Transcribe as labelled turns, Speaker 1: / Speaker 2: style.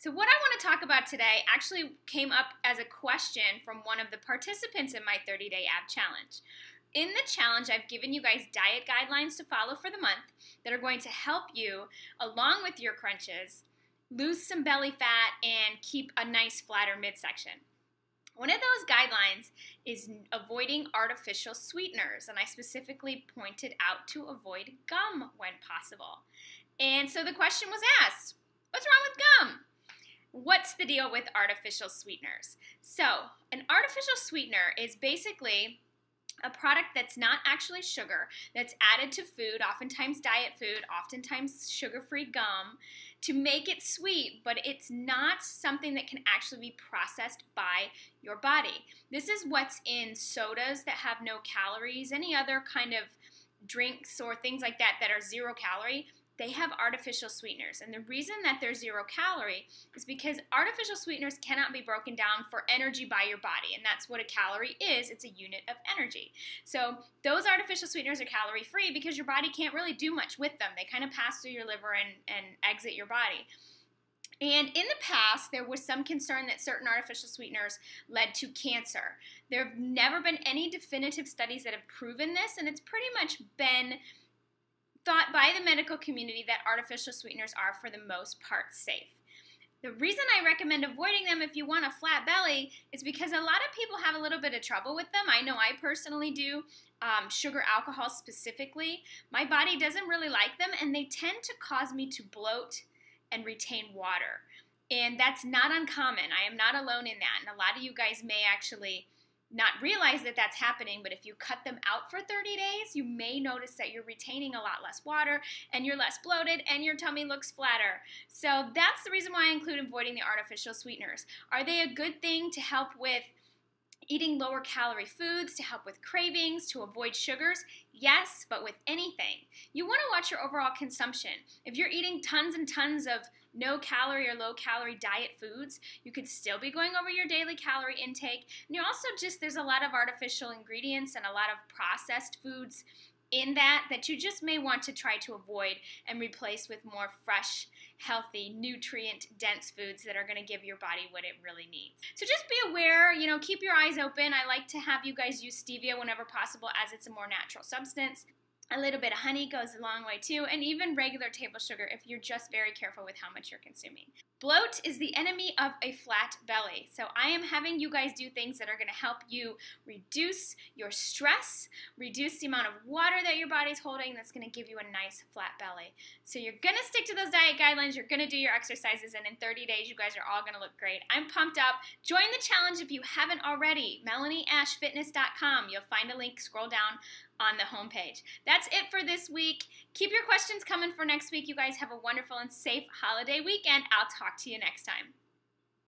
Speaker 1: So what I want to talk about today actually came up as a question from one of the participants in my 30-day ab challenge. In the challenge, I've given you guys diet guidelines to follow for the month that are going to help you, along with your crunches, lose some belly fat and keep a nice flatter midsection. One of those guidelines is avoiding artificial sweeteners, and I specifically pointed out to avoid gum when possible. And so the question was asked, what's wrong with gum? What's the deal with artificial sweeteners? So, an artificial sweetener is basically a product that's not actually sugar, that's added to food, oftentimes diet food, oftentimes sugar-free gum, to make it sweet, but it's not something that can actually be processed by your body. This is what's in sodas that have no calories, any other kind of drinks or things like that that are 0 calorie. They have artificial sweeteners, and the reason that they're 0 calorie is because artificial sweeteners cannot be broken down for energy by your body, and that's what a calorie is. It's a unit of energy. So those artificial sweeteners are calorie free because your body can't really do much with them. They kind of pass through your liver and exit your body. And in the past, there was some concern that certain artificial sweeteners led to cancer. There have never been any definitive studies that have proven this, and it's pretty much been thought by the medical community that artificial sweeteners are, for the most part, safe. The reason I recommend avoiding them if you want a flat belly is because a lot of people have a little bit of trouble with them. I know I personally do, sugar alcohol specifically. My body doesn't really like them, and they tend to cause me to bloat and retain water. And that's not uncommon. I am not alone in that, and a lot of you guys may actually not realize that that's happening, but if you cut them out for 30 days, you may notice that you're retaining a lot less water and you're less bloated and your tummy looks flatter. So that's the reason why I include avoiding the artificial sweeteners. Are they a good thing to help with eating lower calorie foods, to help with cravings, to avoid sugars? Yes, but with anything, you want to watch your overall consumption. If you're eating tons and tons of no calorie or low calorie diet foods, you could still be going over your daily calorie intake. And you're also there's a lot of artificial ingredients and a lot of processed foods in that you just may want to try to avoid and replace with more fresh, healthy, nutrient-dense foods that are going to give your body what it really needs. So just be aware, keep your eyes open. I like to have you guys use stevia whenever possible, as it's a more natural substance. A little bit of honey goes a long way too, and even regular table sugar if you're just very careful with how much you're consuming. Bloat is the enemy of a flat belly, so I am having you guys do things that are going to help you reduce your stress, reduce the amount of water that your body's holding. That's going to give you a nice flat belly. So you're going to stick to those diet guidelines, you're going to do your exercises, and in 30 days you guys are all going to look great. I'm pumped up. Join the challenge if you haven't already. MelanieAshFitness.com. You'll find a link, scroll down on the homepage. That's it for this week. Keep your questions coming for next week. You guys have a wonderful and safe holiday weekend. I'll talk to you next time.